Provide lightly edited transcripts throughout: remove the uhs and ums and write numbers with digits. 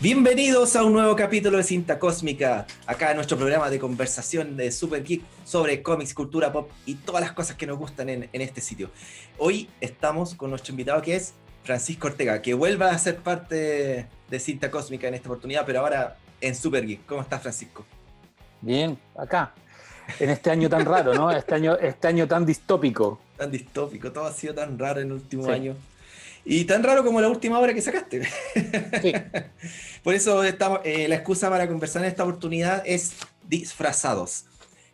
Bienvenidos a un nuevo capítulo de Cinta Cósmica, acá en nuestro programa de conversación de Super Geek sobre cómics, cultura pop y todas las cosas que nos gustan en este sitio. Hoy estamos con nuestro invitado que es Francisco Ortega, que vuelve a ser parte de Cinta Cósmica en esta oportunidad, pero ahora en Super Geek. ¿Cómo estás, Francisco? Bien, acá, en este año tan raro, ¿no? Este año tan distópico. Tan distópico, todo ha sido tan raro en el último año. Y tan raro como la última obra que sacaste. Sí. Por eso estamos, la excusa para conversar en esta oportunidad es Disfrazados,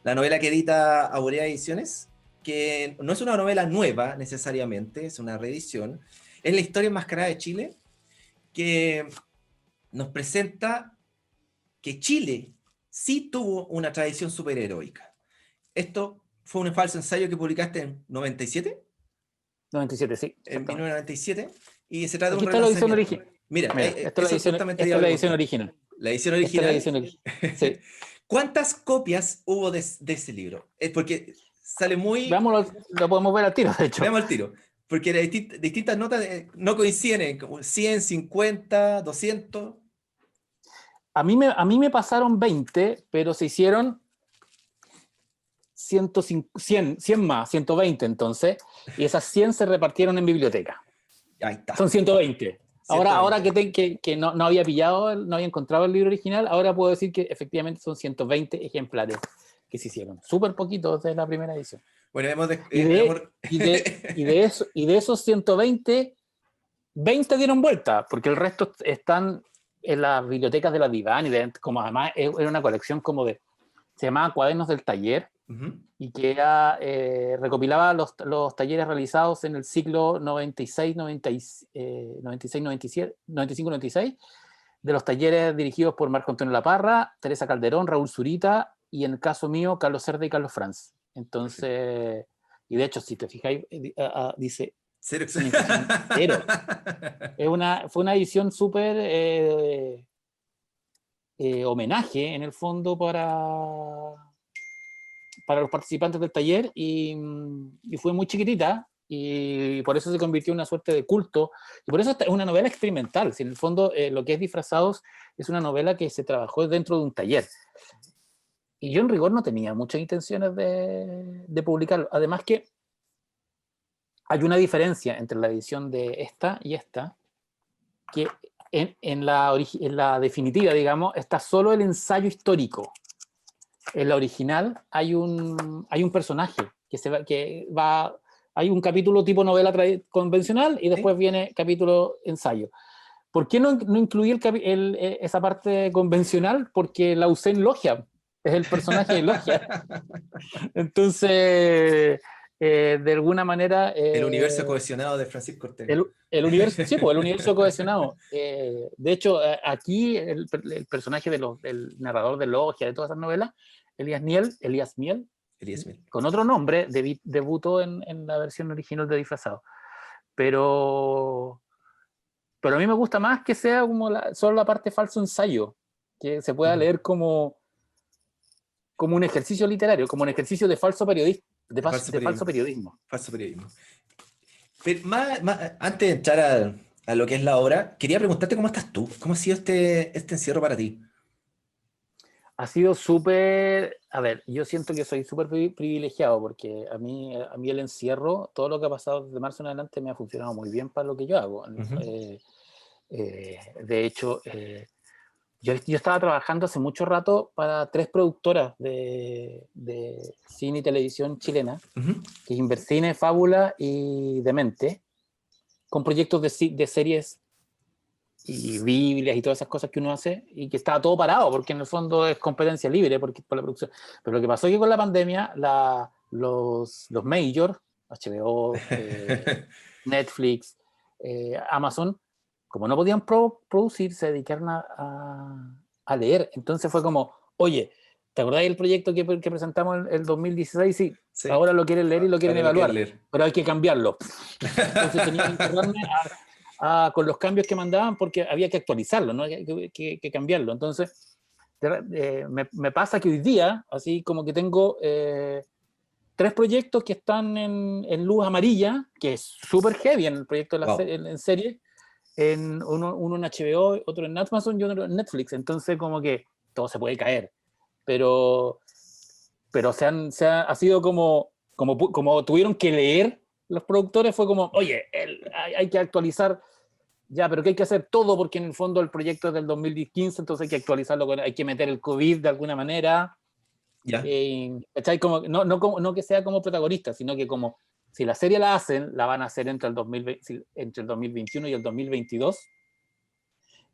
la novela que edita Aurea Ediciones, que no es una novela nueva necesariamente, es una reedición. Es la historia enmascarada de Chile, que nos presenta que Chile sí tuvo una tradición superheroica. Esto fue un falso ensayo que publicaste en 97. 97, sí. En 1997, y se trata de un Aquí está la edición relanzamiento. original. Mira, Esta eso es justamente la edición original. La edición Esta es la original. edición original. Sí. ¿Cuántas copias hubo de ese libro? Es porque sale muy... Veámoslo, lo podemos ver al tiro, de hecho. Veamos el tiro. Porque las distintas notas no coinciden, como 100, 50, 200. A mí me pasaron 20, pero se hicieron 100 más, 120 entonces, y esas 100 se repartieron en biblioteca. Ahí está. Son 120. 120. Ahora que no había pillado, no había encontrado el libro original, ahora puedo decir que efectivamente son 120 ejemplares que se hicieron. Súper poquitos de la primera edición. Bueno, hemos y de esos 120, 20 dieron vuelta, porque el resto están en las bibliotecas de la Divan, como además era una colección como se llamaba Cuadernos del Taller, y que recopilaba los talleres realizados en el ciclo 95-96 de los talleres dirigidos por Marco Antonio Laparra, Teresa Calderón, Raúl Zurita y en el caso mío Carlos Cerda y Carlos Franz. Entonces, y de hecho si te fijáis dice cero. Fue una edición súper homenaje en el fondo para los participantes del taller y fue muy chiquitita y por eso se convirtió en una suerte de culto y por eso es una novela experimental. Si en el fondo lo que es Disfrazados es una novela que se trabajó dentro de un taller y yo en rigor no tenía muchas intenciones de publicarlo. Además que hay una diferencia entre la edición de esta y esta, que en la definitiva, digamos, está solo el ensayo histórico. En la original hay un personaje hay un capítulo tipo novela convencional y después viene capítulo ensayo. ¿Por qué no incluí esa parte convencional? Porque la usé en Logia, es el personaje de Logia. Entonces, de alguna manera... el universo cohesionado de Francisco Ortega. El universo, sí, pues el universo cohesionado. De hecho, aquí el personaje del narrador de Logia, de todas esas novelas, Elías Miel, con otro nombre, debutó en la versión original de Disfrazado. Pero a mí me gusta más que sea como solo la parte falso ensayo, que se pueda leer como un ejercicio literario, como un ejercicio de falso periodismo. Falso periodismo. Pero antes de entrar a lo que es la obra, quería preguntarte cómo estás tú. ¿Cómo ha sido este encierro para ti? Ha sido súper... A ver, yo siento que soy súper privilegiado porque a mí el encierro, todo lo que ha pasado desde marzo en adelante me ha funcionado muy bien para lo que yo hago. De hecho, yo estaba trabajando hace mucho rato para 3 productoras de cine y televisión chilena, que es Invercine, Fábula y Demente, con proyectos de series y Biblias y todas esas cosas que uno hace, y que estaba todo parado, porque en el fondo es competencia libre por la producción. Pero lo que pasó es que con la pandemia, los majors, HBO, Netflix, Amazon, como no podían producir, se dedicaron a leer. Entonces fue como, oye, ¿te acordás del proyecto que presentamos en el 2016? Sí, ahora lo quieren leer y lo quieren evaluar, pero hay que cambiarlo. Entonces tenía que encargarme con los cambios que mandaban porque había que actualizarlo, ¿no? que cambiarlo. Entonces, me pasa que hoy día, así como que tengo 3 proyectos que están en luz amarilla, que es súper heavy en el proyecto en serie, uno en HBO, otro en Amazon y otro en Netflix. Entonces, como que todo se puede caer. Pero ha sido como tuvieron que leer los productores, fue como, oye, hay que actualizar, ya, pero ¿qué hay que hacer? Todo, porque en el fondo el proyecto es del 2015, entonces hay que actualizarlo, hay que meter el COVID de alguna manera. Ya. Como, no que sea como protagonista, sino que como si la serie la hacen, la van a hacer entre el 2021 y el 2022.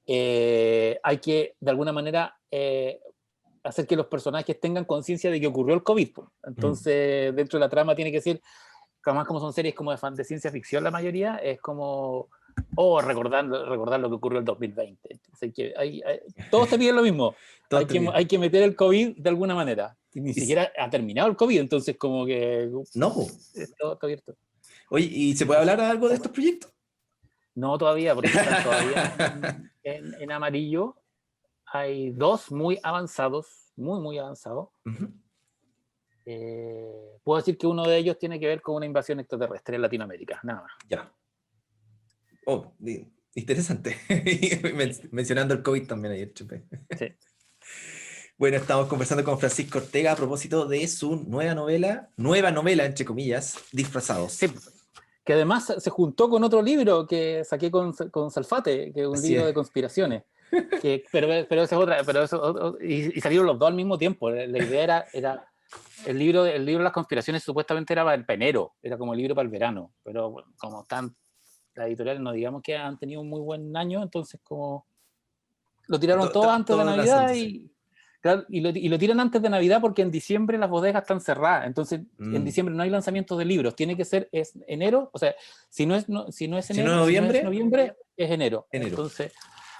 Hay que, de alguna manera, hacer que los personajes tengan conciencia de que ocurrió el COVID. Entonces, dentro de la trama tiene que ser, además como son series como de ciencia ficción la mayoría, es como, recordar lo que ocurrió el 2020. Entonces, todos te piden lo mismo. Hay que meter el COVID de alguna manera. Ni siquiera ha terminado el COVID, entonces como que... No. Todo abierto. Oye, ¿y se puede hablar algo de estos proyectos? No todavía, porque están todavía en amarillo. Hay 2 muy avanzados, muy avanzados. Uh-huh. Puedo decir que uno de ellos tiene que ver con una invasión extraterrestre en Latinoamérica, nada más. Ya. Oh, interesante. Mencionando el COVID también ayer, Chupe. Sí. Bueno, estamos conversando con Francisco Ortega a propósito de su nueva novela, entre comillas, Disfrazados. Sí, que además se juntó con otro libro que saqué con Salfate, que es un libro de conspiraciones. Pero esa es otra, y salieron los dos al mismo tiempo. La idea era el libro de las conspiraciones supuestamente era para enero, era como el libro para el verano, pero bueno, como están las editoriales, no digamos que han tenido un muy buen año, entonces como lo tiraron todo antes de Navidad y lo tiran antes de Navidad porque en diciembre las bodegas están cerradas, entonces en diciembre no hay lanzamientos de libros, tiene que ser enero, o sea, si no es noviembre, es enero. Entonces,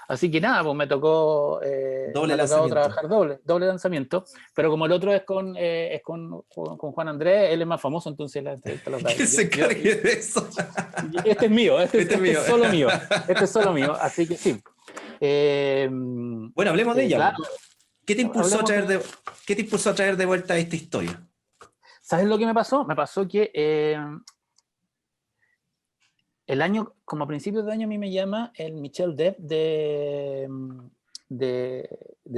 así que nada, pues me tocó trabajar doble lanzamiento, pero como el otro es con Juan Andrés, él es más famoso, entonces ¿Quién se encargue de eso? Este es mío, este es solo mío, así que sí. Bueno, hablemos de ella. Claro. ¿Qué te impulsó a traer de vuelta esta historia? ¿Sabes lo que me pasó? Me pasó que el año, como a principios de año, a mí me llama el Michel Dev de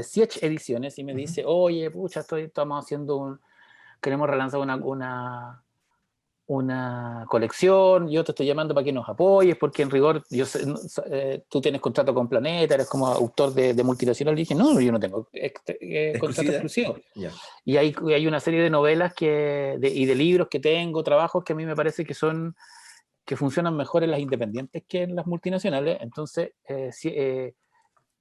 Siege Ediciones y me dice, oye, pucha, queremos relanzar una colección, yo te estoy llamando para que nos apoyes, porque en rigor tú tienes contrato con Planeta, eres como autor de multinacional. Y dije, no, yo no tengo contrato exclusivo. Yeah. Y hay una serie de novelas y de libros que tengo, trabajos que a mí me parece que funcionan mejor en las independientes que en las multinacionales. Entonces,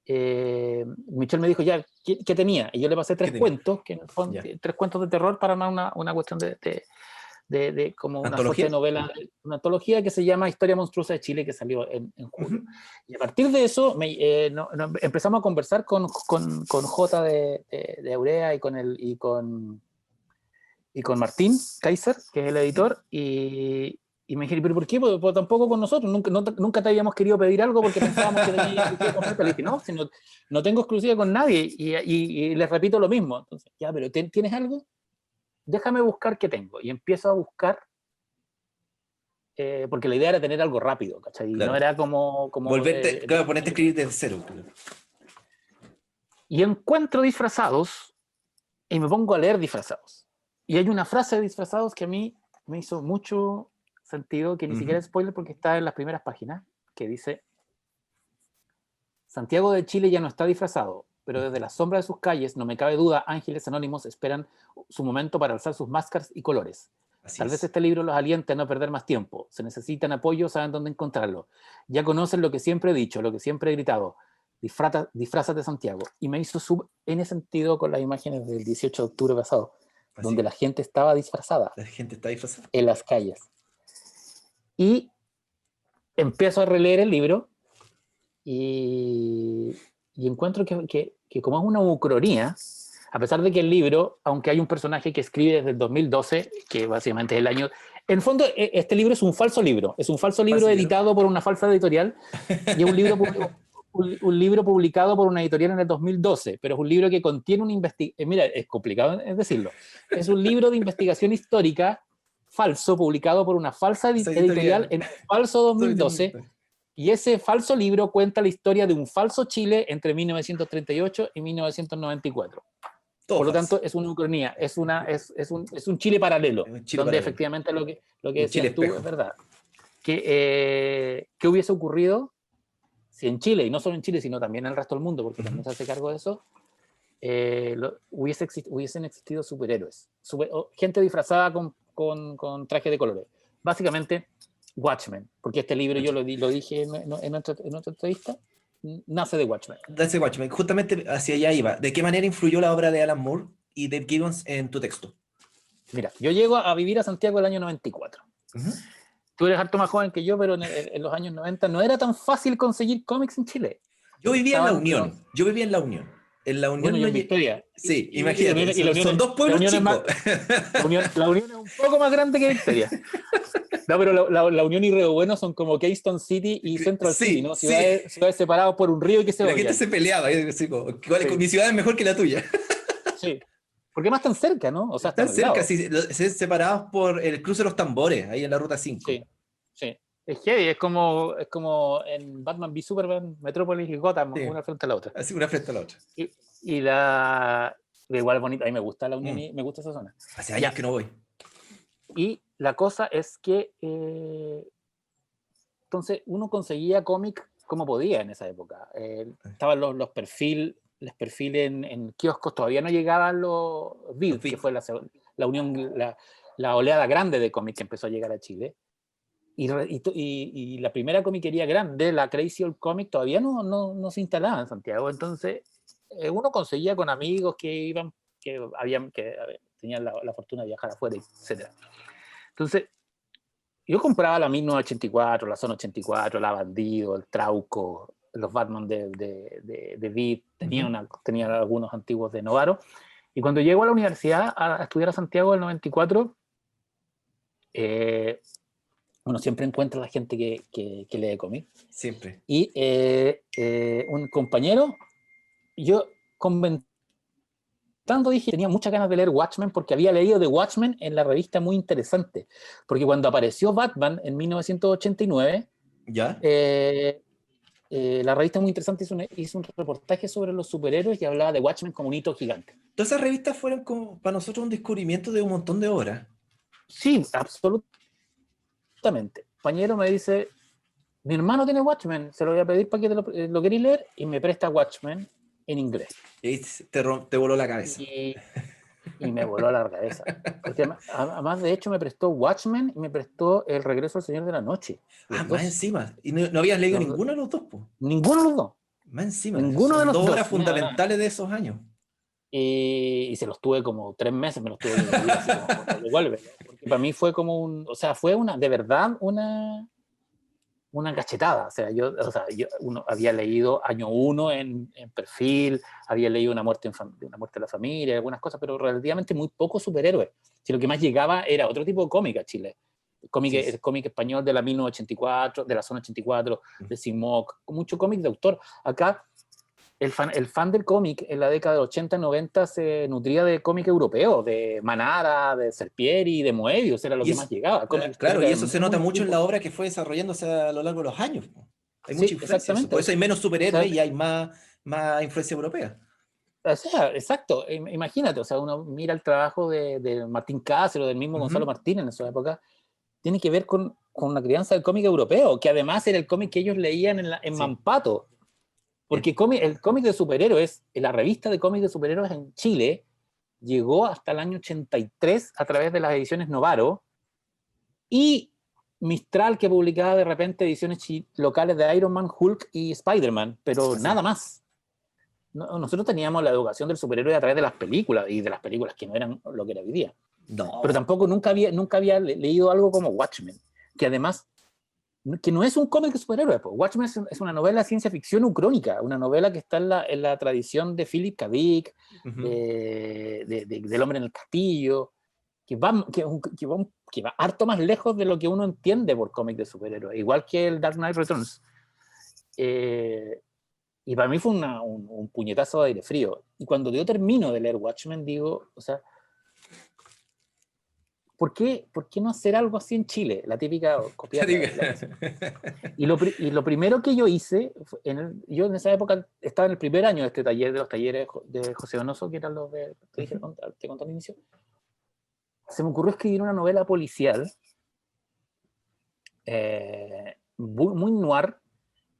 Michel me dijo, ya, ¿qué tenía? Y yo le pasé 3 cuentos, que en el fondo, 3 cuentos de terror para armar una cuestión de como una suerte de novela, una antología que se llama Historia Monstruosa de Chile, que salió en julio. Y a partir de eso empezamos a conversar con J de Aurea y con Martín Kaiser, que es el editor, y me dije, ¿pero por qué? Pues tampoco con nosotros, nunca te habíamos querido pedir algo porque pensábamos que tenías exclusiva completa. Le dije, no tengo exclusiva con nadie, y les repito lo mismo. Entonces, ya, pero ¿tienes algo? Déjame buscar qué tengo. Y empiezo a buscar, porque la idea era tener algo rápido, ¿cachai? Claro. No era como ponerte a escribir desde cero. Claro. Y encuentro Disfrazados y me pongo a leer Disfrazados. Y hay una frase de Disfrazados que a mí me hizo mucho sentido, que ni siquiera es spoiler porque está en las primeras páginas, que dice: Santiago de Chile ya no está disfrazado, pero desde la sombra de sus calles, no me cabe duda, ángeles anónimos esperan su momento para alzar sus máscaras y colores. Tal vez este libro los aliente a no perder más tiempo. Se necesitan apoyo, saben dónde encontrarlo. Ya conocen lo que siempre he dicho, lo que siempre he gritado. Disfrázate, Santiago. Y me hizo en ese sentido con las imágenes del 18 de octubre pasado, donde la gente estaba disfrazada. La gente está disfrazada. En las calles. Y empiezo a releer el libro y encuentro que como es una ucronía, a pesar de que el libro, aunque hay un personaje que escribe desde el 2012, que básicamente es el año... En el fondo, este libro es un falso libro. Es un falso libro editado por una falsa editorial y es un libro publicado por una editorial en el 2012, pero es un libro que contiene una investigación... Mira, es complicado decirlo. Es un libro de investigación histórica falso, publicado por una falsa editorial en falso 2012, Y ese falso libro cuenta la historia de un falso Chile entre 1938 y 1994. Todo Por lo falso. tanto, es una ucronía, es un Chile paralelo, Un Chile donde paralelo. efectivamente lo que Un Chile decías tú espejo. es verdad. ¿Qué hubiese ocurrido si en Chile, y no solo en Chile, sino también en el resto del mundo, porque también se hace cargo de eso, hubiesen existido superhéroes, gente disfrazada con traje de colores? Básicamente, Watchmen, porque este libro yo lo dije en otra entrevista, nace de Watchmen. Dance Watchmen, justamente hacia allá iba. ¿De qué manera influyó la obra de Alan Moore y Dave Gibbons en tu texto? Mira, yo llego a vivir a Santiago el año 94. Tú eres harto más joven que yo, pero en los años 90 no era tan fácil conseguir cómics en Chile. Yo vivía en La Unión. Yo vivía en La Unión. En La Unión bueno, yo no en Victoria. Sí, Y imagínate. Son dos pueblos chicos. La Unión es un poco más grande que Victoria. No, pero la Unión y Río Bueno son como Keystone City y Central City, ¿no? Ciudades separadas por un río que se La odian. gente se peleaba. Mi ciudad es mejor que la tuya. Sí. Porque más tan cerca, ¿no? O sea, Están están al cerca, lado. sí, separados por el cruce de los tambores, ahí en la ruta 5. Sí, sí. Es heavy, es como en Batman v Superman, Metrópolis y Gotham, Sí. una frente a la otra. Así, una frente a la otra. Igual es bonita, a mí me gusta La Unión y me gusta esa zona. Hace años que no voy. Y la cosa es que entonces uno conseguía cómic como podía en esa época. Estaban los perfiles en kioscos, todavía no llegaban los BID, que fue la unión, la oleada grande de cómic que empezó a llegar a Chile. Y la primera comiquería grande, la Crazy Old Comic, todavía no se instalaba en Santiago. Entonces uno conseguía con amigos que tenían la fortuna de viajar afuera, etc. Entonces yo compraba la 1984, la Zona 84, la Bandido, el Trauco, los Batman de Beat, tenía algunos antiguos de Novaro. Y cuando llego a la universidad a estudiar a Santiago del 94, uno siempre encuentra a la gente que lee cómic. Siempre. Y un compañero, yo dije, tenía muchas ganas de leer Watchmen porque había leído de Watchmen en la revista Muy Interesante. Porque cuando apareció Batman en 1989, ¿ya? La revista Muy Interesante hizo un reportaje sobre los superhéroes y hablaba de Watchmen como un hito gigante. Todas esas revistas fueron como para nosotros un descubrimiento de un montón de obras. Sí, absolutamente. Compañero me dice, mi hermano tiene Watchmen, se lo voy a pedir para que lo queréis leer, y me presta Watchmen en inglés. Y te voló la cabeza. Y me voló la cabeza. Porque además, de hecho, me prestó Watchmen y me prestó El Regreso al Señor de la Noche. Más encima. ¿Y no habías leído ninguno de los dos? Po? Ninguno de los dos. Más encima. Ninguno de los dos. Dos obras fundamentales de esos años. Y se los tuve como 3 meses, me los tuve que leer así como devuelve. Porque para mí fue como fue de verdad una cachetada. Yo uno había leído año 1 en perfil, había leído una muerte de la familia, algunas cosas, pero relativamente muy pocos superhéroes. Si lo que más llegaba era otro tipo de cómic a Chile. El cómic español de la 1984, de la Zona 84, de Simoc, mucho cómic de autor. Acá el fan del cómic en la década de 80-90 se nutría de cómic europeo, de Manara, de Serpieri, de Moebius, era lo que más llegaba. Claro, y eso se nota mucho en la obra que fue desarrollándose a lo largo de los años. Hay mucha influencia. Por eso hay menos superhéroes y hay más influencia europea. O sea, exacto. Imagínate, uno mira el trabajo de Martín Cáceres o del mismo Gonzalo Martínez en esa época, tiene que ver con la crianza del cómic europeo, que además era el cómic que ellos leían en Mampato. Porque el cómic de superhéroes, la revista de cómics de superhéroes en Chile, llegó hasta el año 83 a través de las ediciones Novaro, y Mistral, que publicaba de repente ediciones locales de Iron Man, Hulk y Spider-Man, pero nada más. Nosotros teníamos la educación del superhéroe a través de las películas, y de las películas que no eran lo que era hoy día. No. Pero tampoco nunca había leído algo como Watchmen, que además que no es un cómic de superhéroes. Watchmen es una novela de ciencia ficción ucrónica, una novela que está en la tradición de Philip K. Dick, del Hombre en el Castillo, que va harto más lejos de lo que uno entiende por cómic de superhéroes, igual que el Dark Knight Returns. Y para mí fue un puñetazo de aire frío. Y cuando yo termino de leer Watchmen, digo, ¿por qué no hacer algo así en Chile? La típica copiar. Y lo primero que yo hice, yo en esa época estaba en el primer año de este taller, de los talleres de José Donoso, que eran los de, te conté al inicio. Se me ocurrió escribir una novela policial muy noir,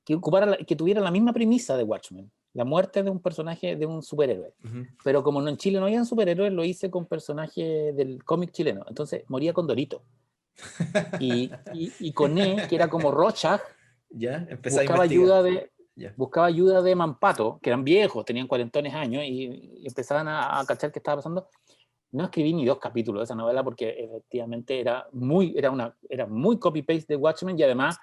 que tuviera la misma premisa de Watchmen, la muerte de un personaje, de un superhéroe. Pero como en Chile no había superhéroes, lo hice con personajes del cómic chileno. Entonces moría Condorito. Y Coné, que era como Rorschach, ya buscaba ayuda de Mampato, que eran viejos, tenían 40 años, y empezaban a cachar qué estaba pasando. No escribí ni 2 capítulos de esa novela porque efectivamente era muy copy-paste de Watchmen, y además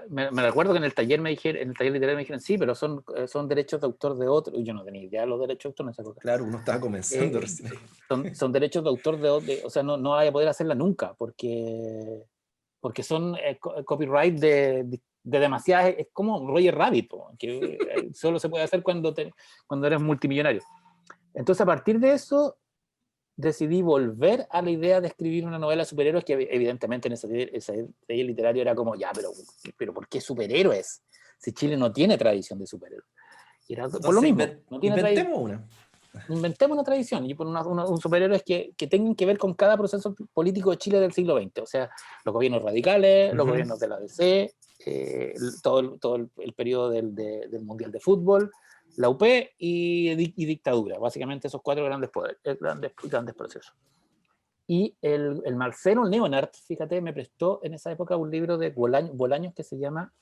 me recuerdo que en el taller literario me dijeron, sí, pero son derechos de autor de otro, y yo no tenía idea de los derechos de autor en esa época. Claro, uno estaba comenzando recién. Son derechos de autor o sea, no vaya a poder hacerla nunca, porque son copyright de demasiadas, es como Roger Rabbit, que solo se puede hacer cuando eres multimillonario. Entonces, a partir de eso, decidí volver a la idea de escribir una novela de superhéroes, que evidentemente en ese taller literario era como, ya, pero ¿por qué superhéroes? Si Chile no tiene tradición de superhéroes. Y era por lo mismo. Inventemos una tradición, y por un superhéroes que tengan que ver con cada proceso político de Chile del siglo XX. O sea, los gobiernos radicales, los gobiernos de la DC, todo el periodo del Mundial de Fútbol, la UP y dictadura. Básicamente esos 4 grandes poderes, grandes procesos. Y el Marcelo Leonard, fíjate, me prestó en esa época un libro de Bolaños que se llama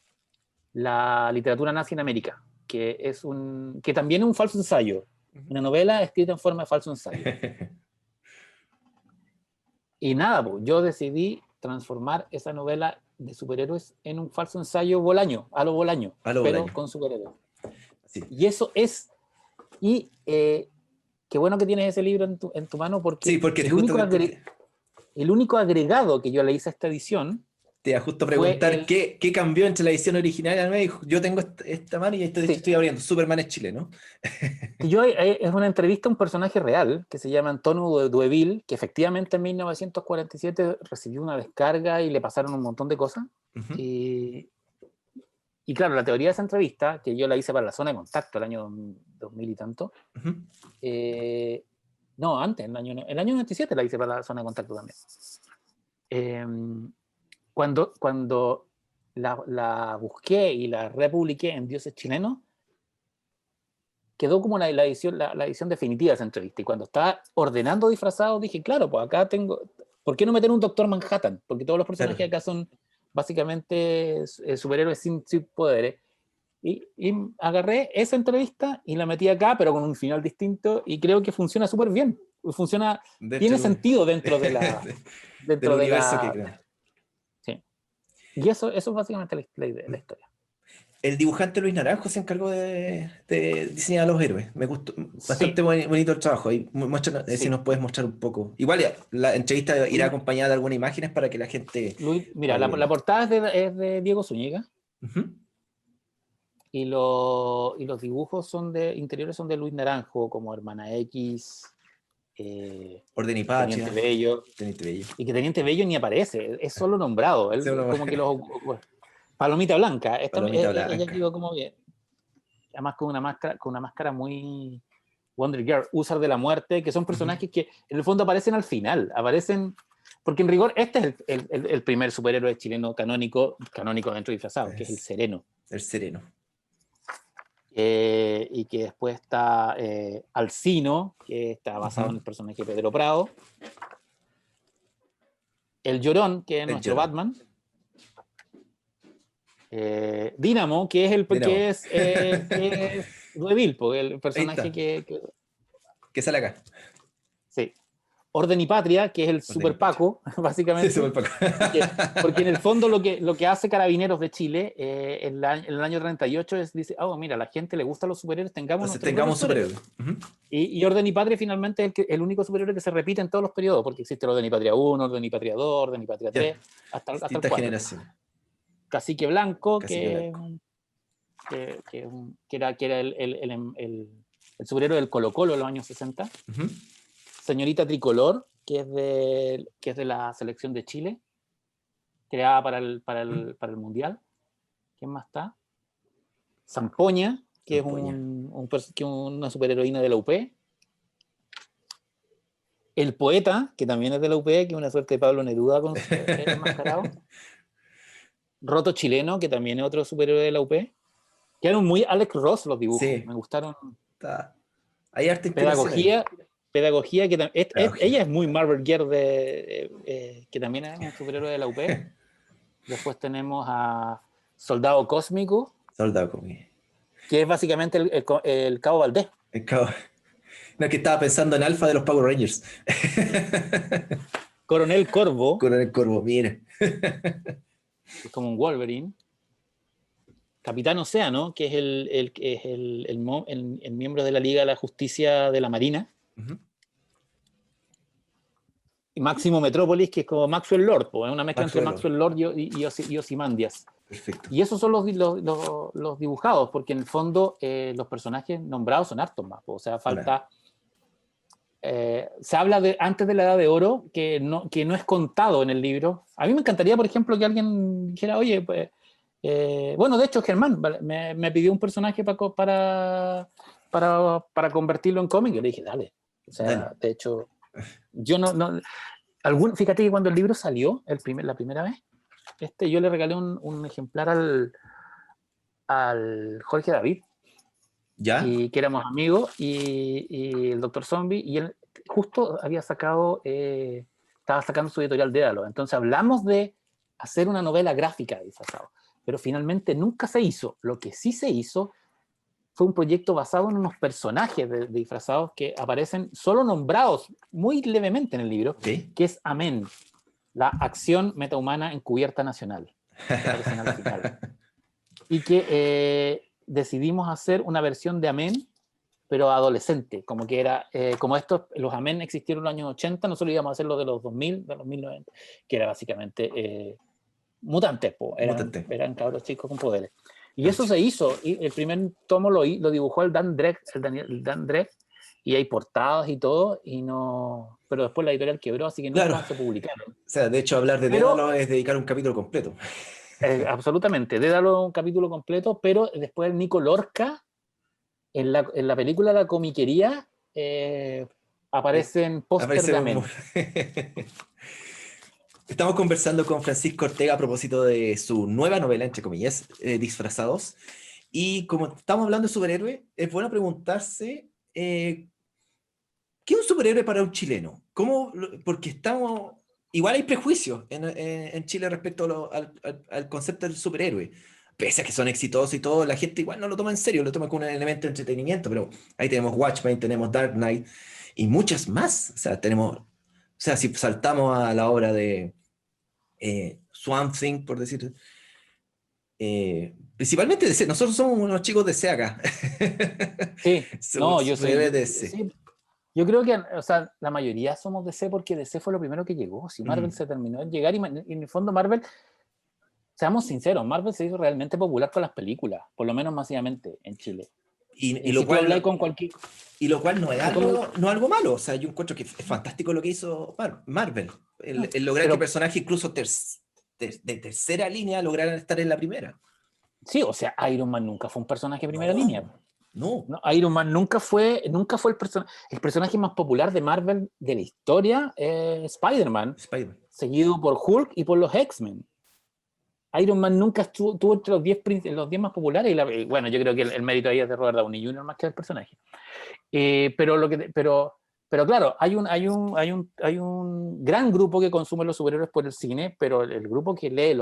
La literatura nazi en América, que también es un falso ensayo, una novela escrita en forma de falso ensayo. Y nada, yo decidí transformar esa novela de superhéroes en un falso ensayo Bolaño, a lo Bolaño, pero con superhéroes. Sí. Y eso es, qué bueno que tienes ese libro en tu mano, porque, sí, porque el único agregado que yo le hice a esta edición, te iba justo a preguntar qué cambió entre la edición original y la nueva. Yo tengo esta mano y estoy abriendo. Superman es chileno. Es una entrevista a un personaje real que se llama Antonio Dueville, que efectivamente en 1947 recibió una descarga y le pasaron un montón de cosas. Y claro, la teoría de esa entrevista, que yo la hice para la Zona de Contacto el año 2000 y tanto, no, antes, el año 97 la hice para la Zona de Contacto también. Cuando la busqué y la republiqué en Dioses Chilenos, quedó como la edición definitiva de esa entrevista. Y cuando estaba ordenando disfrazados, dije, claro, pues acá ¿por qué no meter un Doctor Manhattan? Porque todos los personajes acá son básicamente superhéroes sin poderes. Y agarré esa entrevista y la metí acá, pero con un final distinto, y creo que funciona súper bien. Tiene sentido dentro de la... del universo que crean. Sí. Y eso es básicamente la idea de la historia. El dibujante Luis Naranjo se encargó de diseñar a los héroes. Me gustó bastante bonito el trabajo. Ahí si nos puedes mostrar un poco. Igual la entrevista irá acompañada de algunas imágenes para que la gente... Mira, la portada es de Diego Zúñiga. Y los dibujos interiores son de Luis Naranjo, como Hermana X, Orden y Patria, Teniente Bello. Y que Teniente Bello ni aparece, es solo nombrado. Él como que Palomita Blanca. Ella quedó como bien. Además con una máscara muy Wonder Girl, Usar de la Muerte, que son personajes que en el fondo aparecen al final. Porque en rigor este es el primer superhéroe chileno canónico dentro de disfrazado, que es el Sereno. El Sereno. Y que después está Alcino, que está basado en el personaje de Pedro Prado. El Llorón, que es nuestro Batman. Dínamo, que es Dueville, el personaje que sale acá. Sí. Orden y Patria, que es el Super Paco, básicamente. Sí, Super Paco. Porque en el fondo lo que hace Carabineros de Chile en el año 38 dice, mira, a la gente le gustan los superhéroes, tengamos superhéroes. Y Orden y Patria finalmente es el único superhéroe que se repite en todos los periodos, porque existe el Orden y Patria 1, Orden y Patria 2, Orden y Patria 3, hasta el 4. Generación. Cacique Blanco, que era el superhéroe del Colo-Colo en los años 60. Señorita Tricolor, que es de la selección de Chile, creada para el Mundial. ¿Quién más está? Zampoña, que es una superheroína de la UP. El Poeta, que también es de la UP, que es una suerte de Pablo Neruda con enmascarado. Roto Chileno, que también es otro superhéroe de la UP. Quedaron muy Alex Ross los dibujos, Sí. me gustaron. Hay arte inspiración. Pedagogía, que ella es muy Marvel Girl, que también es un superhéroe de la UP. Después tenemos a Soldado Cósmico. Soldado Cósmico. Que es básicamente el Cabo Valdés. El Cabo. No, es que estaba pensando en Alpha de los Power Rangers. Coronel Corvo. Coronel Corvo, mira. Es como un Wolverine. Capitán Océano, que es el miembro de la Liga de la Justicia de la Marina. Uh-huh. Y Máximo Metrópolis, que es como Maxwell Lord, es una mezcla entre Maxwell Lord y Ozymandias. Perfecto. Y esos son los dibujados, porque en el fondo los personajes nombrados son hartos más. O sea, falta... se habla antes de la Edad de Oro, que no es contado en el libro. A mí me encantaría, por ejemplo, que alguien dijera, oye, pues... bueno, de hecho, Germán me pidió un personaje para convertirlo en cómic. Yo le dije, dale. O sea, dale. De hecho, yo fíjate que cuando el libro salió, la primera vez, yo le regalé un ejemplar al Jorge David. ¿Ya? Y que éramos amigos, y el Dr. Zombie, y él justo estaba sacando su editorial Dédalo. Entonces hablamos de hacer una novela gráfica de disfrazado, pero finalmente nunca se hizo. Lo que sí se hizo fue un proyecto basado en unos personajes de disfrazados que aparecen solo nombrados muy levemente en el libro, que es Amén, la acción metahumana encubierta nacional, que aparecen al final. Y que decidimos hacer una versión de Amén, pero adolescente, como que era, como los Amén existieron en los años 80, nosotros íbamos a hacer lo de los 2000, de los 1090, que era básicamente mutantes, eran cabros chicos con poderes. Y eso se hizo, y el primer tomo lo dibujó el Dan Drek, y hay portadas y todo, pero después la editorial quebró, así que nunca más se publicaron. O sea, de hecho, hablar de Dédalo es dedicar un capítulo completo. Absolutamente, Dédalo un capítulo completo, pero después Nico Lorca, en la película La Comiquería, aparecen póster de Amén. Estamos conversando con Francisco Ortega a propósito de su nueva novela, entre comillas, Disfrazados. Y como estamos hablando de superhéroe, es bueno preguntarse, ¿qué es un superhéroe para un chileno? Porque igual hay prejuicios en Chile respecto al concepto del superhéroe. Pese a que son exitosos y todo, la gente igual no lo toma en serio, lo toma como un elemento de entretenimiento, pero ahí tenemos Watchmen, tenemos Dark Knight y muchas más. O sea, si saltamos a la obra de Swamp Thing, por decir, principalmente DC, nosotros somos unos chicos DC acá. Sí, yo soy de DC. Sí. Yo creo que, o sea, la mayoría somos DC porque DC fue lo primero que llegó. Si Marvel se terminó de llegar, y en el fondo Marvel, seamos sinceros, Marvel se hizo realmente popular con las películas, por lo menos masivamente en Chile. Y lo cual no es algo malo. O sea, yo encuentro que es fantástico lo que hizo Marvel. El lograr que personajes incluso de tercera línea lograran estar en la primera. Sí, o sea, Iron Man nunca fue un personaje de primera línea. No, Iron Man nunca fue el personaje más popular de Marvel de la historia, Spider-Man, seguido por Hulk y por los X-Men. Iron Man nunca estuvo entre los 10 más populares, y bueno, yo creo que el mérito ahí es de Robert Downey Jr. más que del personaje. Pero claro, hay un gran grupo que consume los superhéroes por el cine, pero el grupo que lee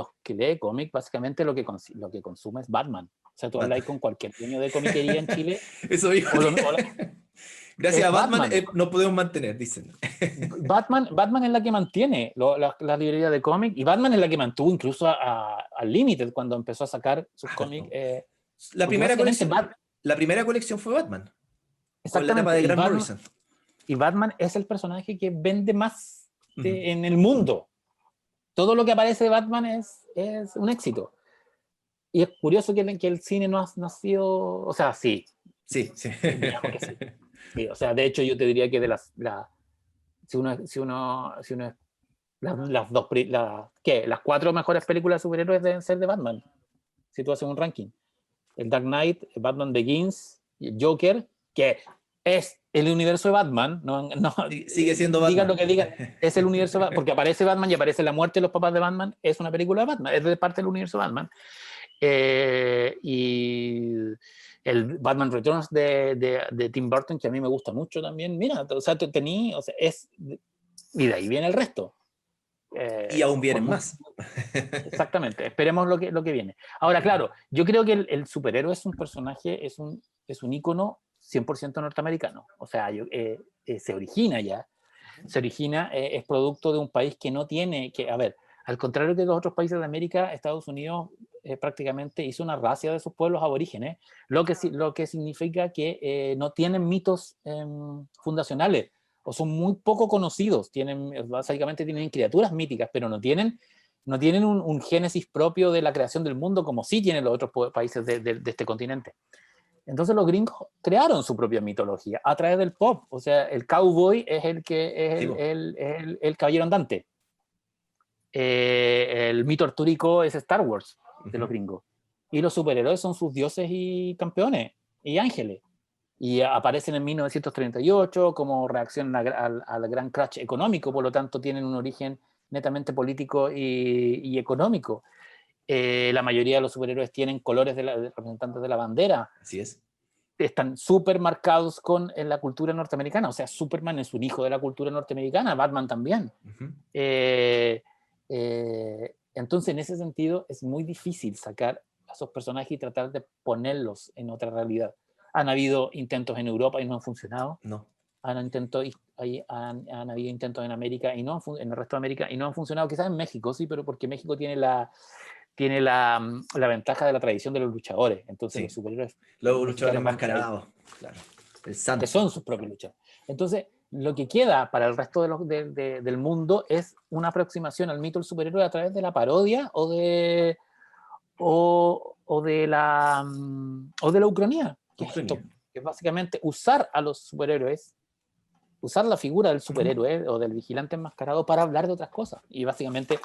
cómic, básicamente lo que consume es Batman. O sea, tú hablas con cualquier dueño de comiquería en Chile. Eso dijo. Gracias a Batman nos podemos mantener, dicen. Batman es la que mantiene la librería de cómic, y Batman es la que mantuvo incluso al Limited cuando empezó a sacar sus cómics. La primera colección fue Batman. Exactamente. Con la etapa de Grant Morrison. Y Batman es el personaje que vende más en el mundo. Todo lo que aparece de Batman es un éxito. Y es curioso que el cine no ha sido... O sea, sí. Sí. Sí, o sea, de hecho yo te diría que si uno las 4 mejores películas de superhéroes deben ser de Batman, si tú haces un ranking. El Dark Knight, Batman Begins, Joker, que es el universo de Batman, Sigue siendo digan Batman. lo que digan, es el universo de Batman, porque aparece Batman y aparece la muerte de los papás de Batman, es una película de Batman, es de parte del universo de Batman. Y el Batman Returns de Tim Burton, que a mí me gusta mucho también, mira, o sea, y de ahí viene el resto. Y aún vienen más. Exactamente, esperemos lo que viene. Ahora, claro, yo creo que el superhéroe es un personaje, es un ícono 100% norteamericano. O sea, se origina, es producto de un país que no tiene, a ver, al contrario que los otros países de América, Estados Unidos prácticamente hizo una racia de sus pueblos aborígenes, lo que significa que no tienen mitos fundacionales, o son muy poco conocidos, básicamente tienen criaturas míticas, pero no tienen un génesis propio de la creación del mundo como sí tienen los otros países de este continente. Entonces los gringos crearon su propia mitología a través del pop. O sea, el cowboy es el caballero andante. El mito artúrico es Star Wars de los gringos. Y los superhéroes son sus dioses y campeones y ángeles. Y aparecen en 1938 como reacción al gran crash económico, por lo tanto tienen un origen netamente político y económico. La mayoría de los superhéroes tienen colores de representantes de la bandera. Así es. Están súper marcados en la cultura norteamericana. O sea, Superman es un hijo de la cultura norteamericana, Batman también. Entonces, en ese sentido, es muy difícil sacar a esos personajes y tratar de ponerlos en otra realidad. Han habido intentos en Europa y no han funcionado. No. Han habido intentos en América y no en el resto de América y no han funcionado. Quizás en México sí, pero porque México tiene la ventaja de la tradición de los luchadores. Entonces sí. los superhéroes los luchadores enmascarados, claro. El santo. Que son sus propios luchadores. Entonces, lo que queda para el resto del mundo es una aproximación al mito del superhéroe a través de la parodia o de la ucronía, que es básicamente usar a los superhéroes, usar la figura del superhéroe o del vigilante enmascarado para hablar de otras cosas. Y básicamente,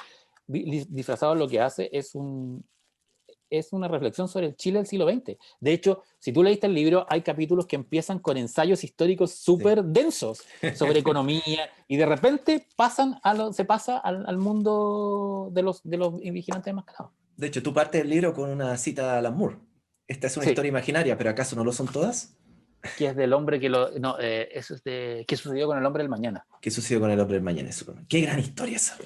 Disfrazado lo que hace es una reflexión sobre el Chile del siglo XX. De hecho, si tú leíste el libro, hay capítulos que empiezan con ensayos históricos súper densos sobre economía y de repente se pasa al mundo de los vigilantes enmascarados. De hecho, tú partes del libro con una cita de Alan Moore. Esta es una historia imaginaria, pero ¿acaso no lo son todas? Que es del hombre eso es de ¿qué sucedió con el hombre del mañana? ¿Qué sucedió con el hombre del mañana? Qué gran historia esa.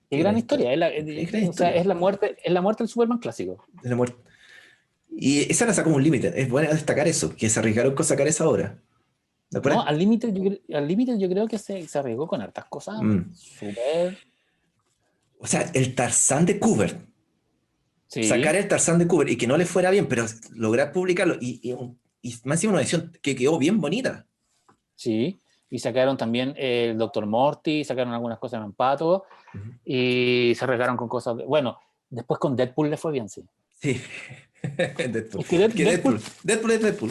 Qué gran historia. Es la muerte del Superman clásico. Es la muerte. Y esa la sacó un límite. Es bueno destacar eso, que se arriesgaron con sacar esa obra. No, al límite yo creo que se arriesgó con hartas cosas. Súper. O sea, el Tarzán de Kubert. Sí. Sacar el Tarzán de Kubert y que no le fuera bien, pero lograr publicarlo y más encima una edición que quedó bien bonita. Sí, y sacaron también el Dr. Morty, sacaron algunas cosas de Mampato y se arriesgaron con cosas. Bueno, después con Deadpool le fue bien, sí. Sí. Deadpool. Es que Deadpool es Deadpool.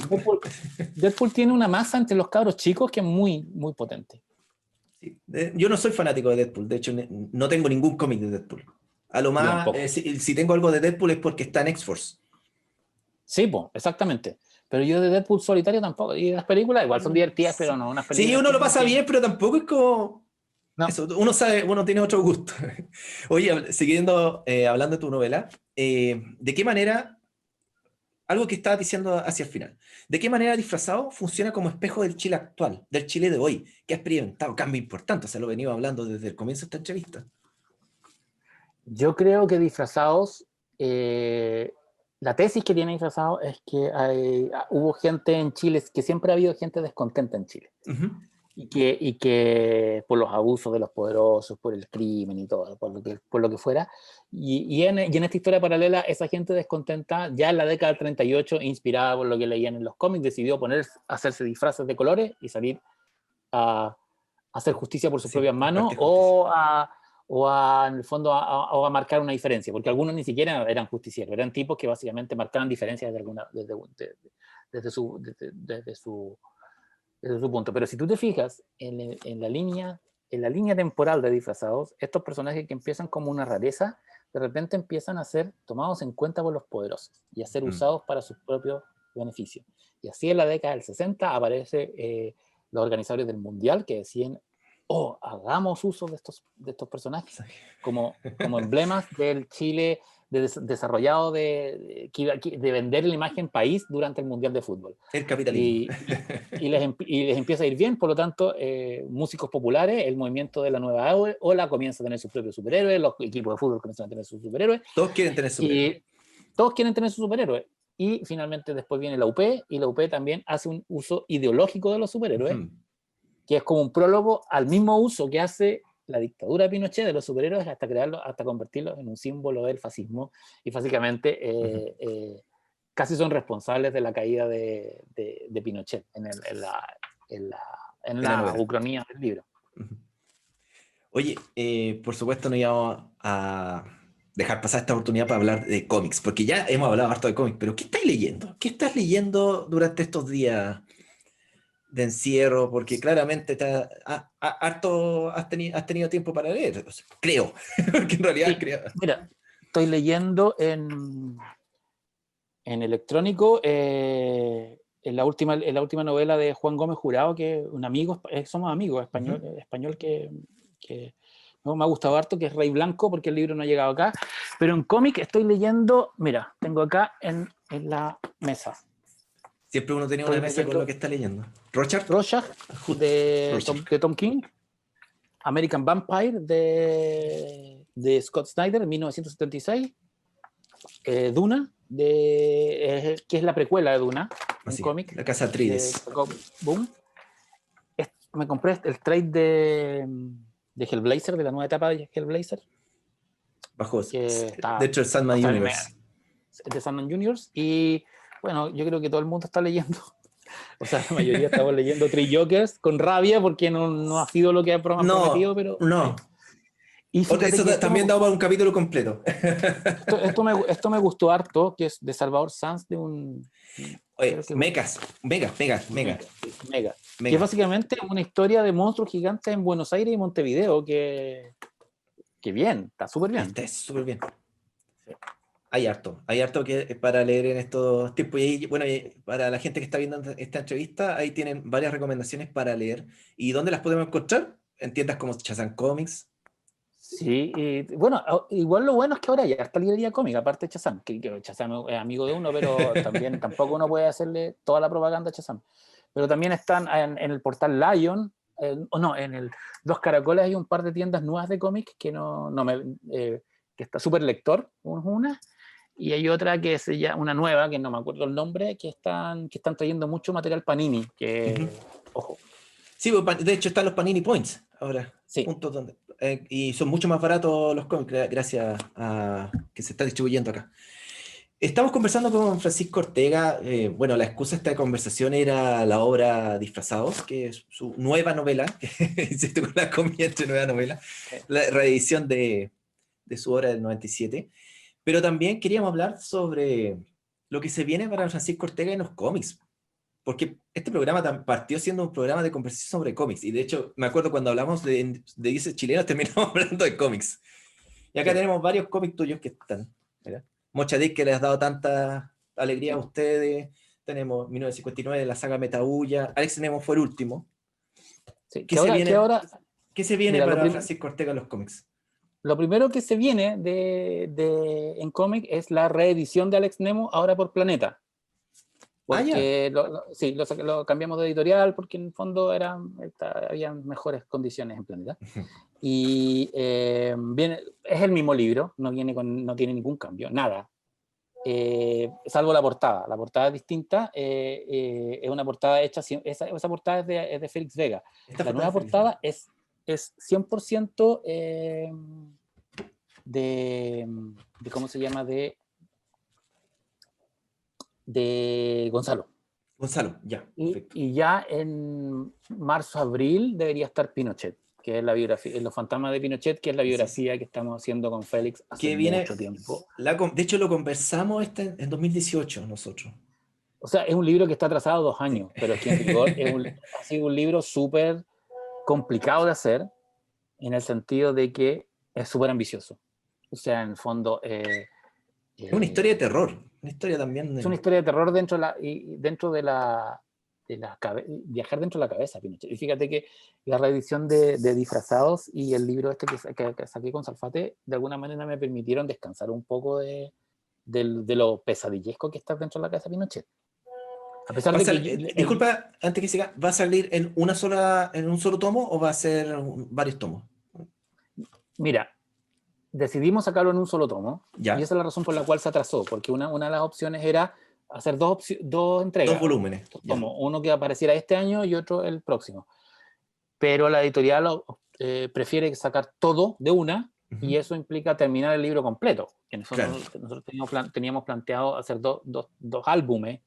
Deadpool tiene una masa entre los cabros chicos que es muy, muy potente. Sí. Yo no soy fanático de Deadpool, de hecho no tengo ningún cómic de Deadpool. A lo más, si tengo algo de Deadpool es porque está en X-Force. Sí, pues, exactamente. Pero yo de Deadpool solitario tampoco. Y las películas igual son divertidas, pero no unas películas. Sí, uno lo pasa bien, pero tampoco es como... No. Eso, uno sabe, uno tiene otro gusto. Oye, siguiendo hablando de tu novela, ¿de qué manera, algo que estabas diciendo hacia el final, de qué manera Disfrazado funciona como espejo del Chile actual, del Chile de hoy, que ha experimentado cambios importantes? O sea, lo he venido hablando desde el comienzo de esta entrevista. Yo creo que Disfrazados, la tesis que tiene Disfrazados es que hubo gente en Chile, que siempre ha habido gente descontenta en Chile. Y que por los abusos de los poderosos, por el crimen y todo, por lo que fuera. Y en esta historia paralela, esa gente descontenta, ya en la década del 38, inspirada por lo que leían en los cómics, decidió hacerse disfraces de colores y salir a hacer justicia por sus propias manos en el fondo, a marcar una diferencia, porque algunos ni siquiera eran justicieros, eran tipos que básicamente marcaban diferencias desde su punto. Pero si tú te fijas en la línea en la línea temporal de Disfrazados, estos personajes que empiezan como una rareza, de repente empiezan a ser tomados en cuenta por los poderosos y a ser usados para sus propios beneficios. Y así en la década del 60 aparece los organizadores del Mundial que decían, oh, hagamos uso de estos personajes como emblemas del Chile desarrollado de vender la imagen país durante el Mundial de Fútbol. El capitalismo. Y les empieza a ir bien, por lo tanto, músicos populares, el movimiento de la nueva ola comienza a tener sus propios superhéroes, los equipos de fútbol comienzan a tener sus superhéroes. Todos quieren tener superhéroes. Todos quieren tener sus superhéroes. Y finalmente después viene la UP, y la UP también hace un uso ideológico de los superhéroes, que es como un prólogo al mismo uso que hace la dictadura de Pinochet de los superhéroes hasta convertirlos en un símbolo del fascismo, y básicamente casi son responsables de la caída de Pinochet en la ucronía del libro. Oye, por supuesto no íbamos a dejar pasar esta oportunidad para hablar de cómics, porque ya hemos hablado harto de cómics, pero ¿qué estás leyendo? ¿Qué estás leyendo durante estos días de encierro? Porque claramente has tenido tiempo para leer, creo, porque en realidad sí, creo. Mira, estoy leyendo en electrónico en la última novela de Juan Gómez Jurado, que es un amigo, somos amigos, español que no, me ha gustado harto, que es Rey Blanco, porque el libro no ha llegado acá. Pero en cómic estoy leyendo, mira, tengo acá en la mesa. Siempre uno tiene una mesa con lo que está leyendo. Rorschach de Tom King. American Vampire de Scott Snyder en 1976. Duna, que es la precuela de Duna, un cómic. La Casa Atreides. Boom. Me compré el trade de Hellblazer, de la nueva etapa de Hellblazer. De hecho, el Sandman Universe. De Sandman Universe. Y bueno, yo creo que todo el mundo está leyendo. O sea, la mayoría estamos leyendo Three Jokers con rabia porque no ha sido lo que ha prometido, pero... No. Y eso también da para un capítulo completo. Esto me gustó harto, que es de Salvador Sanz, de un... Oye, Mega. Que es básicamente una historia de monstruos gigantes en Buenos Aires y Montevideo, que bien, está súper bien. Está súper bien. Sí. Hay harto que para leer en estos tiempos. Y bueno, para la gente que está viendo esta entrevista, ahí tienen varias recomendaciones para leer. ¿Y dónde las podemos encontrar? En tiendas como Shazam Comics. Sí, y bueno, igual lo bueno es que ahora ya está librería cómica, aparte de Shazam, que Shazam es amigo de uno, pero también tampoco uno puede hacerle toda la propaganda a Shazam. Pero también están en el portal Lion, en Dos Caracoles hay un par de tiendas nuevas de cómics que que está Super Lector, una, y hay otra que es ya una nueva, que no me acuerdo el nombre, que están trayendo mucho material Panini, que, ojo. Sí, de hecho están los Panini Points ahora, sí. Puntos donde, y son mucho más baratos los cómics gracias a que se está distribuyendo acá. Estamos conversando con Francisco Ortega. Bueno, la excusa de esta conversación era la obra Disfrazados, que es su nueva novela, insisto con la comida entre nueva novela, la reedición de su obra del 97. Pero también queríamos hablar sobre lo que se viene para Francisco Ortega en los cómics. Porque este programa partió siendo un programa de conversación sobre cómics. Y de hecho, me acuerdo cuando hablamos de Dices Chilenos, terminamos hablando de cómics. Y acá tenemos varios cómics tuyos que están, ¿verdad? Mochadic, que les ha dado tanta alegría a ustedes. Tenemos 1959, la saga Metahulla. Alex Nemo fue el último. Sí, ¿Qué se viene mira, para Francisco Ortega en los cómics? Lo primero que se viene en cómic es la reedición de Alex Nemo ahora por Planeta. Porque lo cambiamos de editorial porque en el fondo había mejores condiciones en Planeta. Y es el mismo libro, no tiene ningún cambio, nada. Salvo la portada. La portada es distinta, es una portada hecha, esa portada es de Félix Vega. La nueva portada es 100% de ¿cómo se llama? De Gonzalo. Ya. Y ya en marzo, abril debería estar Pinochet, que es la biografía, Los fantasmas de Pinochet, que es la biografía que estamos haciendo con Félix hace mucho tiempo. De hecho, lo conversamos en 2018 nosotros. O sea, es un libro que está atrasado 2 años, pero es que en rigor ha sido un libro súper complicado de hacer. en el sentido de que es súper ambicioso. O sea, en el fondo... es una historia de terror, una historia también... Es una historia de terror dentro de viajar dentro de la cabeza, Pinochet. Y fíjate que la reedición de Disfrazados y el libro este que saqué con Salfate, de alguna manera me permitieron descansar un poco de lo pesadillesco que está dentro de la cabeza de Pinochet. A pesar de que... disculpa, antes que siga, ¿va a salir en un solo tomo o va a ser varios tomos? Mira, decidimos sacarlo en un solo tomo, ¿Ya? Y esa es la razón por la cual se atrasó, porque una de las opciones era hacer dos entregas. 2 volúmenes. Tomos, uno que apareciera este año y otro el próximo. Pero la editorial prefiere sacar todo de una, y eso implica terminar el libro completo. Que nosotros teníamos planteado hacer dos álbumes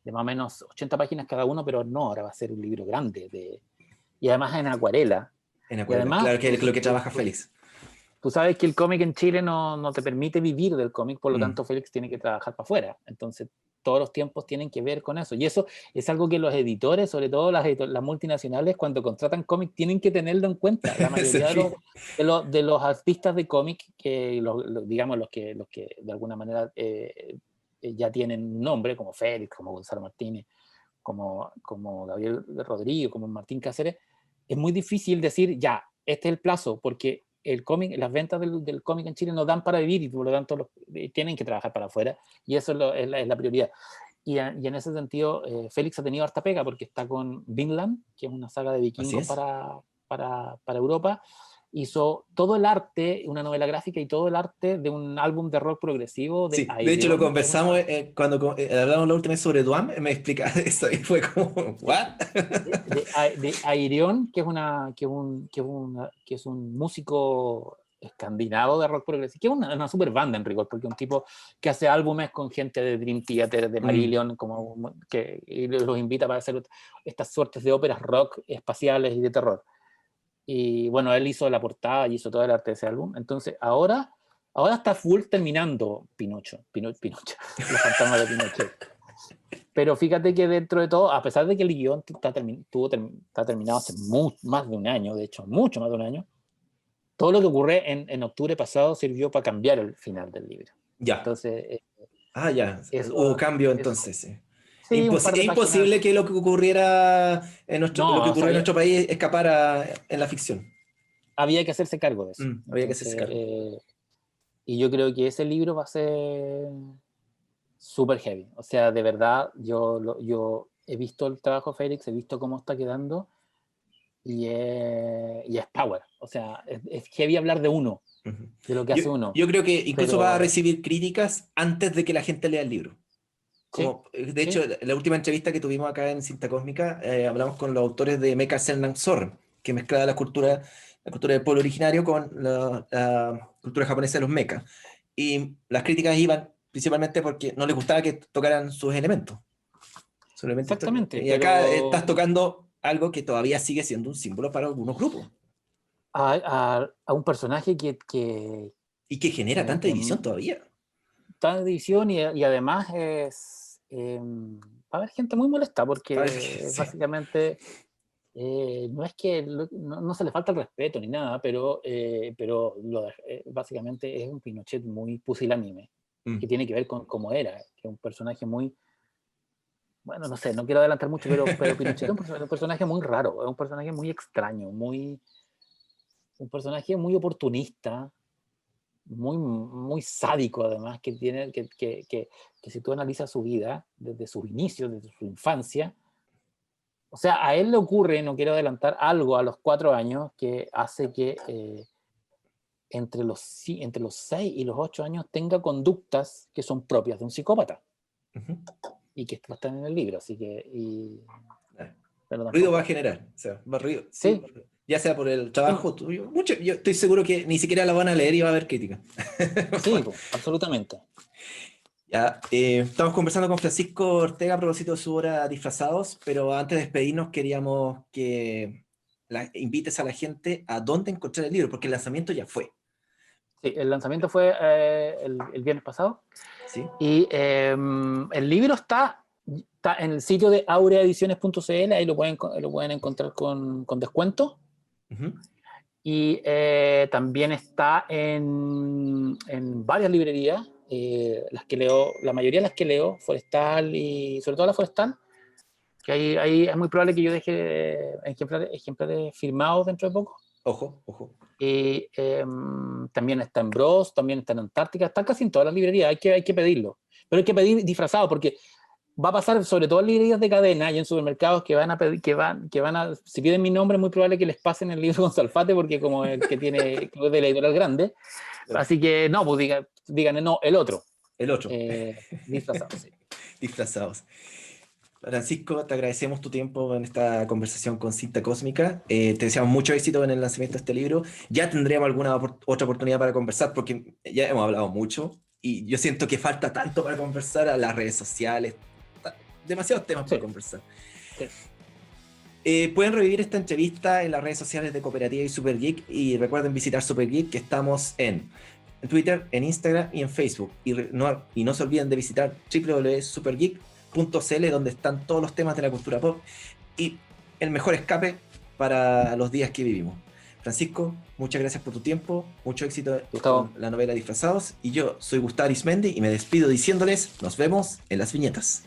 de más o menos 80 páginas cada uno, pero no, ahora va a ser un libro grande, y además en acuarela. En acuarela, además, claro, que es lo que trabaja Félix. Tú sabes que el cómic en Chile no te permite vivir del cómic, por lo tanto Félix tiene que trabajar para afuera. Entonces todos los tiempos tienen que ver con eso. Y eso es algo que los editores, sobre todo las multinacionales, cuando contratan cómic, tienen que tenerlo en cuenta. La mayoría de los artistas de cómic, que digamos los que de alguna manera ya tienen nombre, como Félix, como Gonzalo Martínez, como Gabriel Rodríguez, como Martín Cáceres, es muy difícil decir, ya, este es el plazo, porque el cómic, las ventas del cómic en Chile no dan para vivir, y por lo tanto tienen que trabajar para afuera, y eso es la prioridad. Y en ese sentido, Félix ha tenido harta pega, porque está con Vinland, que es una saga de vikingos para Europa. Hizo todo el arte, una novela gráfica y todo el arte de un álbum de rock progresivo de de hecho lo conversamos cuando hablamos la última vez sobre Duam, me explicaste eso y fue como, ¿what? de Ayreon, que es un músico escandinavo de rock progresivo, que es una super banda en rigor, porque es un tipo que hace álbumes con gente de Dream Theater, de Marillion, y los invita para hacer estas suertes de óperas rock espaciales y de terror. Y bueno, él hizo la portada y hizo todo el arte de ese álbum. Entonces ahora está full terminando Pinocho, los fantasmas de Pinochet. Pero fíjate que dentro de todo, a pesar de que el guión está terminado hace más de un año, de hecho, mucho más de un año, todo lo que ocurre en octubre pasado sirvió para cambiar el final del libro. Ya. Entonces... hubo cambio entonces, sí. Sí, es imposible que lo que ocurriera en nuestro país escapara en la ficción. Había que hacerse cargo de eso. Había que hacerse cargo. Y yo creo que ese libro va a ser súper heavy. O sea, de verdad, yo he visto el trabajo de Félix, he visto cómo está quedando, y es power. O sea, es heavy hablar de uno, de lo que hace uno. Yo creo que incluso va a recibir críticas antes de que la gente lea el libro. De hecho, la última entrevista que tuvimos acá en Cinta Cósmica, hablamos con los autores de Mecha Selnam Soren, que mezclaba la cultura del pueblo originario con la cultura japonesa de los mechas. Y las críticas iban principalmente porque no les gustaba que tocaran sus elementos. Exactamente. Y acá estás tocando algo que todavía sigue siendo un símbolo para algunos grupos. A un personaje y que genera tanta división todavía. Tanta división, y además va a haber gente muy molesta, porque básicamente no es que no se le falta el respeto ni nada, pero básicamente es un Pinochet muy pusilánime, que tiene que ver con cómo era, que es un personaje muy... Bueno, no sé, no quiero adelantar mucho, pero Pinochet es un personaje muy raro, es un personaje muy extraño, un personaje muy oportunista, muy sádico, además, que si tú analizas su vida desde sus inicios, desde su infancia, o sea, a él le ocurre, no quiero adelantar, algo a los 4 años que hace que entre los 6 y los 8 años tenga conductas que son propias de un psicópata, y que están en el libro, así que... ruido va a generar, o sea, ruido, sí. Ya sea por el trabajo tuyo, yo estoy seguro que ni siquiera la van a leer y va a haber crítica. Sí, absolutamente. Ya, estamos conversando con Francisco Ortega a propósito de su obra Disfrazados, pero antes de despedirnos queríamos que invites a la gente a dónde encontrar el libro, porque el lanzamiento ya fue. Sí, el lanzamiento fue el viernes pasado. ¿Sí? Y el libro está en el sitio de aureaediciones.cl, ahí lo pueden encontrar con descuento. Y también está en varias librerías, las que leo, la mayoría de las que leo, Forestal y sobre todo la Forestal, que ahí es muy probable que yo deje ejemplares firmados dentro de poco. Ojo, ojo. Y también está en Bros, también está en Antártica, está casi en todas las librerías, hay que pedirlo. Pero hay que pedir disfrazado, porque va a pasar sobre todo en librerías de cadena y en supermercados que van a pedir, si piden mi nombre es muy probable que les pasen el libro con Salfate, porque como el que tiene, que es de la editorial grande, así que no, pues digan no, el otro. El otro. Disfrazados, sí. Disfrazados. Francisco, te agradecemos tu tiempo en esta conversación con Cinta Cósmica. Te deseamos mucho éxito en el lanzamiento de este libro. Ya tendremos alguna otra oportunidad para conversar porque ya hemos hablado mucho y yo siento que falta tanto para conversar a las redes sociales. Demasiados temas para conversar. Sí. Pueden revivir esta entrevista en las redes sociales de Cooperativa y Super Geek y recuerden visitar Super Geek, que estamos en Twitter, en Instagram y en Facebook. Y no se olviden de visitar www.supergeek.cl, donde están todos los temas de la cultura pop y el mejor escape para los días que vivimos. Francisco, muchas gracias por tu tiempo, mucho éxito con la novela Disfrazados, y yo soy Gustavo Arismendi y me despido diciéndoles nos vemos en las viñetas.